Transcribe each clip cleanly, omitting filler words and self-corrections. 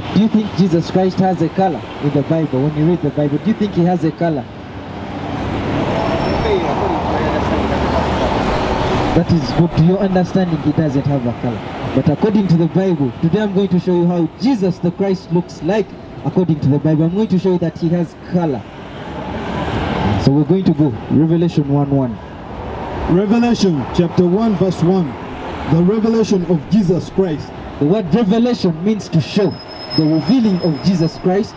Do you think Jesus Christ has a color in the Bible? When you read the Bible, do you think he has a color? That is good. To your understanding, he doesn't have a color. But according to the Bible, today I'm going to show you how Jesus the Christ looks like according to the Bible. I'm going to show you that he has color. So we're going to go Revelation 1:1. Revelation chapter 1 verse 1. The revelation of Jesus Christ. The word revelation means to show. The revealing of Jesus Christ,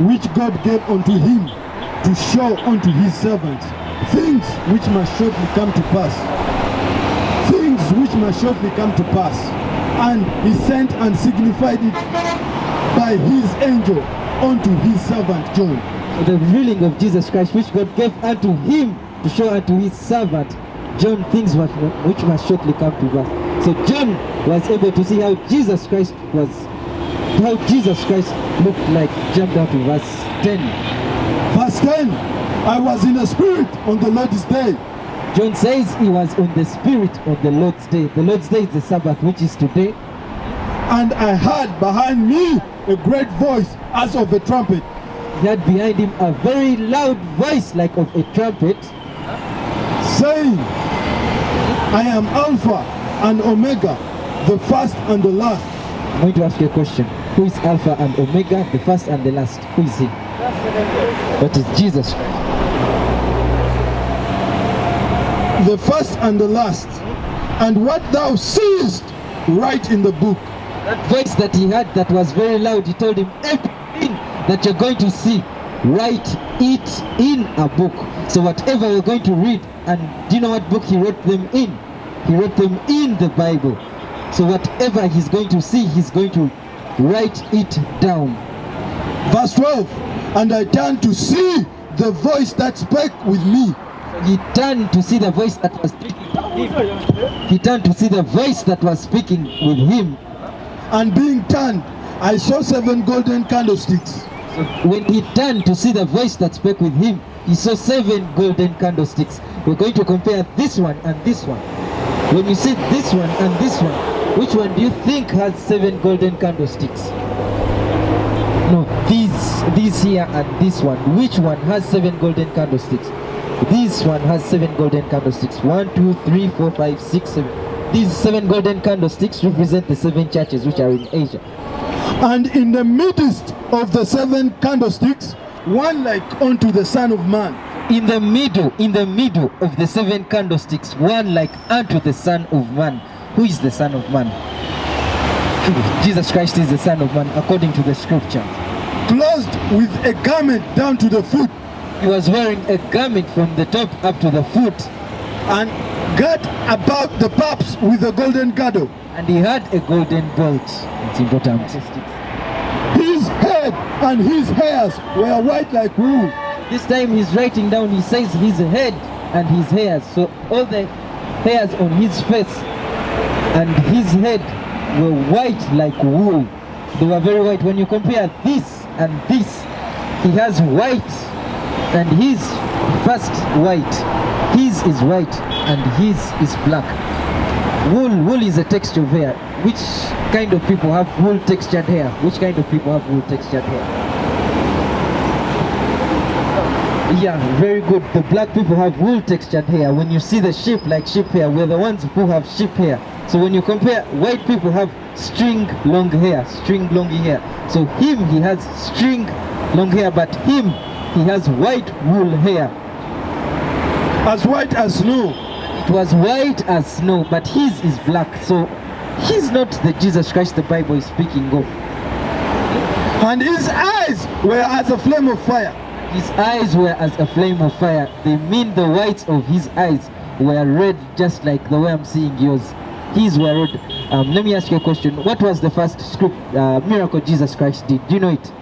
which God gave unto him to show unto his servants things which must shortly come to pass. Things which must shortly come to pass. And he sent and signified it by his angel unto his servant John. So the revealing of Jesus Christ, which God gave unto him to show unto his servant John things which must shortly come to pass. So John was able to see how Jesus Christ looked like. Jump down to verse 10. Verse 10. I was in the spirit on the Lord's day. John says he was on the spirit on the Lord's day. The Lord's day is the Sabbath, which is today. And I heard behind me a great voice as of a trumpet. He had behind him a very loud voice like of a trumpet, saying, I am Alpha and Omega, the first and the last. I'm going to ask you a question. Who is Alpha and Omega, the first and the last? Who is he? That is Jesus Christ. The first and the last. And what thou seest, write in the book. That voice that he had that was very loud, he told him, everything that you're going to see, write it in a book. So whatever you're going to read, and do you know what book he wrote them in? He wrote them in the Bible. So whatever he's going to see, he's going to write it down. Verse 12. And I turned to see the voice that spake with me. He turned to see the voice that was speaking with him. He turned to see the voice that was speaking with him. And being turned, I saw 7 golden candlesticks. So when he turned to see the voice that spoke with him, he saw 7 golden candlesticks. We're going to compare this one and this one. When you see this one and this one, which one do you think has 7 golden candlesticks? No, these here and this one. Which one has 7 golden candlesticks? This one has 7 golden candlesticks. 1, 2, 3, 4, 5, 6, 7. These 7 golden candlesticks represent the 7 churches which are in Asia. And in the midst of the 7 candlesticks, one like unto the Son of Man. In the middle of the 7 candlesticks, one like unto the Son of Man. Who is the Son of Man? Jesus Christ is the Son of Man according to the scripture. Clothed with a garment down to the foot. He was wearing a garment from the top up to the foot. And girt about the paps with a golden girdle. And he had a golden belt. It's important. His head and his hairs were white like wool. This time he's writing down, he says his head and his hairs. So all the hairs on his face and his head were white like wool. They were very white. When you compare this and this, he has white and his first white. His is white and his is black. Wool is a texture of hair. Which kind of people have wool textured hair? Which kind of people have wool textured hair? Yeah, very good. The black people have wool textured hair. When you see the sheep like sheep hair, we're the ones who have sheep hair. So when you compare, white people have string long hair. So him, he has string long hair, but him, he has white wool hair. As white as snow. It was white as snow, but his is black. So he's not the Jesus Christ the Bible is speaking of. And his eyes were as a flame of fire. His eyes were as a flame of fire. They mean the whites of his eyes were red, just like the way I'm seeing yours. His were red. Let me ask you a question. What was the first miracle Jesus Christ did? Do you know it?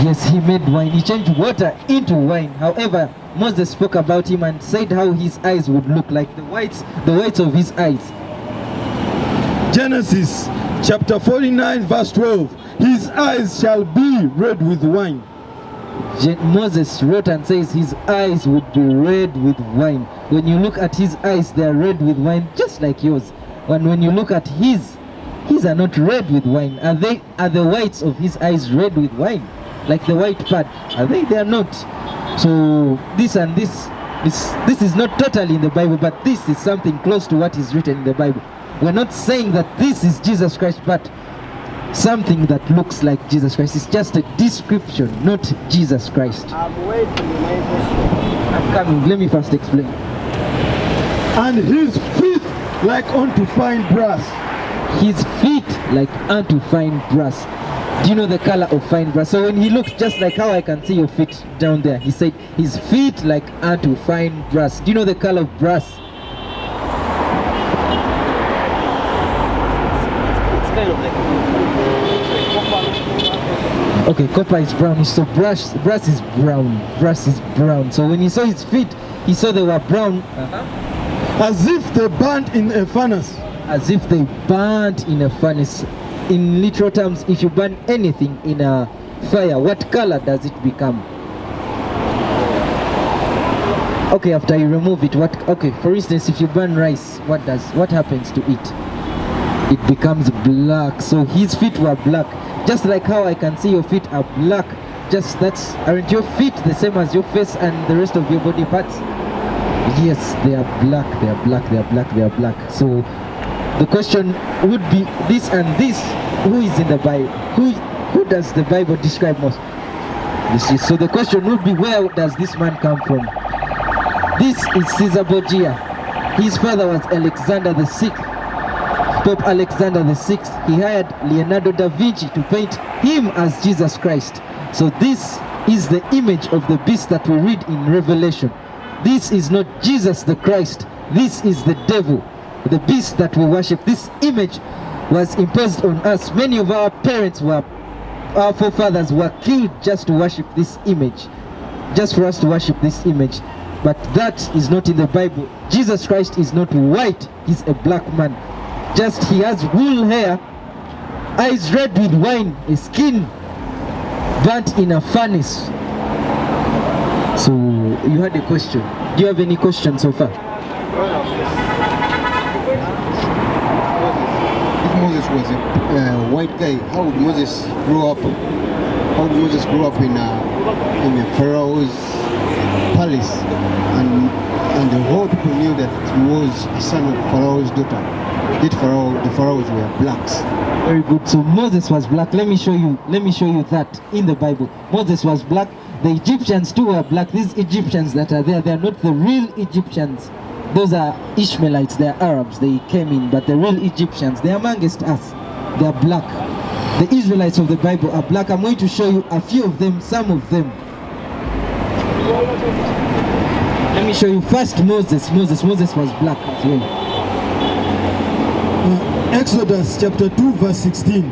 Yes, he made wine. He changed water into wine. However, Moses spoke about him and said how his eyes would look like, the whites of his eyes. Genesis chapter 49 verse 12. His eyes shall be red with wine. Moses wrote and says his eyes would be red with wine. When you look at his eyes, they are red with wine, just like yours. And when you look at his his are not red with wine. Are the whites of his eyes red with wine? Like the white part? Are they? They are not. So this and this is not totally in the Bible, but this is something close to what is written in the Bible. We're not saying that this is Jesus Christ, but something that looks like Jesus Christ. It's just a description, not Jesus Christ. I'm waiting for my question. I'm coming. Let me first explain. And his feet like unto fine brass. His feet like unto fine brass. Do you know the color of fine brass? So when he looked, just like how I can see your feet down there, he said his feet like unto fine brass. Do you know the color of brass? It's kind of like Okay, copper is brownish, so brass is brown. Brass is brown. So when he saw his feet, he saw they were brown. As if they burnt in a furnace. As if they burnt in a furnace. In literal terms, if you burn anything in a fire, what color does it become? Okay, after you remove it, okay, for instance, if you burn rice, what happens to it? It becomes black. So his feet were black. Just like how I can see your feet are black. Aren't your feet the same as your face and the rest of your body parts? Yes, they are black, they are black, they are black, they are black. So the question would be this and this. Who is in the Bible? Who does the Bible describe most? So the question would be, where does this man come from? This is Caesar Borgia. His father was Alexander the Sixth. Pope Alexander the Sixth. He hired Leonardo da Vinci to paint him as Jesus Christ. So this is the image of the beast that we read in Revelation. This is not Jesus the Christ. This is the devil, the beast that we worship. This image was imposed on us. Many of our our forefathers were killed just to worship this image, just for us to worship this image. But that is not in the Bible. Jesus Christ is not white, he's a black man. Just he has wool hair, eyes red with wine, a skin burnt in a furnace. So you had a question. Do you have any questions so far? If Moses was a white guy, how would Moses grow up? How would Moses grow up in a Pharaoh's palace, and the whole people knew that he was a son of Pharaoh's daughter? The pharaohs were blacks. Very good. So Moses was black. Let me show you that in the Bible. Moses was black. The Egyptians too were black. These Egyptians that are there, they are not the real Egyptians. Those are Ishmaelites, they are Arabs, they came in, but the real Egyptians, they are amongst us. They are black. The Israelites of the Bible are black. I'm going to show you a few of them, some of them. Let me show you first Moses. Moses was black as well. Exodus chapter 2 verse 16.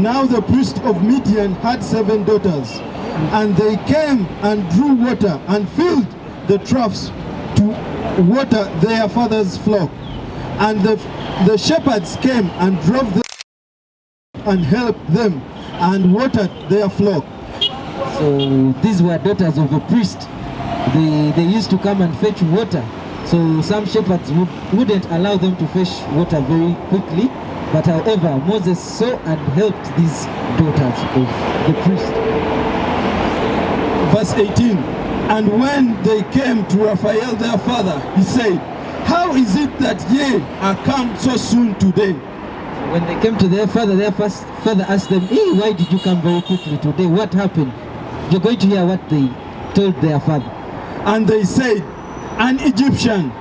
Now the priest of Midian had 7 daughters, and they came and drew water and filled the troughs to water their father's flock. And the shepherds came and drove them and helped them and watered their flock. So these were daughters of a priest. They used to come and fetch water. So some shepherds wouldn't allow them to fetch water very quickly. But however, Moses saw and helped these daughters of the priest. Verse 18. And when they came to Raphael their father, he said, how is it that ye are come so soon today? When they came to their father asked them, hey, why did you come very quickly today? What happened? You're going to hear what they told their father. And they said, an Egyptian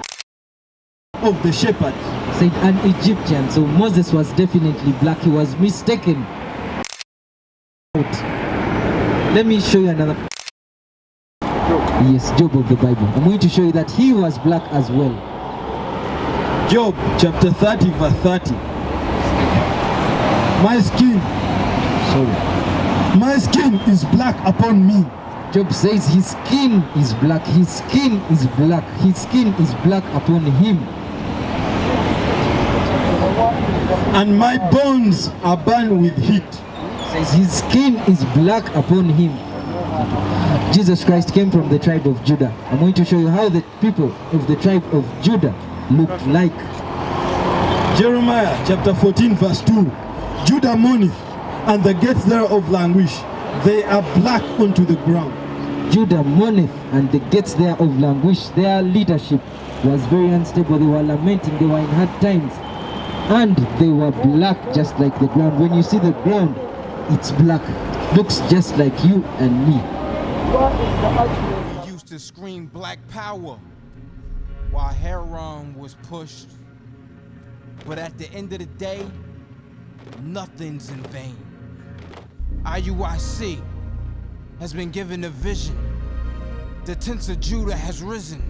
of the shepherds. Said an Egyptian. So Moses was definitely black. He was mistaken. Let me show you another. Yes, Job of the Bible. I'm going to show you that he was black as well. Job chapter 30 verse 30. My skin is black upon me. Job says his skin is black. His skin is black. His skin is black upon him. And my bones are burned with heat. Says his skin is black upon him. Jesus Christ came from the tribe of Judah. I'm going to show you how the people of the tribe of Judah looked like. Jeremiah chapter 14 verse 2. Judah mourneth, and the gates thereof languish. They are black unto the ground. Judah mourneth, and the gates thereof languish. Their leadership was very unstable. They were lamenting. They were in hard times. And they were black just like the ground. When you see the ground, it's black. Looks just like you and me. Used to scream black power while Heron was pushed. But at the end of the day, nothing's in vain. IUIC has been given a vision. The tents of Judah has risen.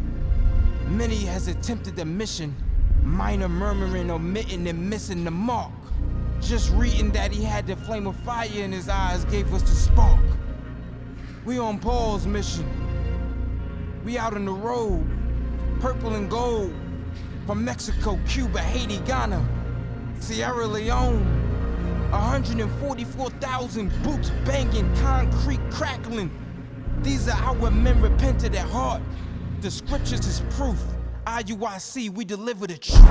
Many has attempted the mission. Minor murmuring, omitting, and missing the mark. Just reading that he had the flame of fire in his eyes gave us the spark. We on Paul's mission. We out on the road, purple and gold. From Mexico, Cuba, Haiti, Ghana, Sierra Leone. 144,000 boots banging, concrete crackling. These are our men repented at heart. The scriptures is proof. IUIC, we deliver the truth.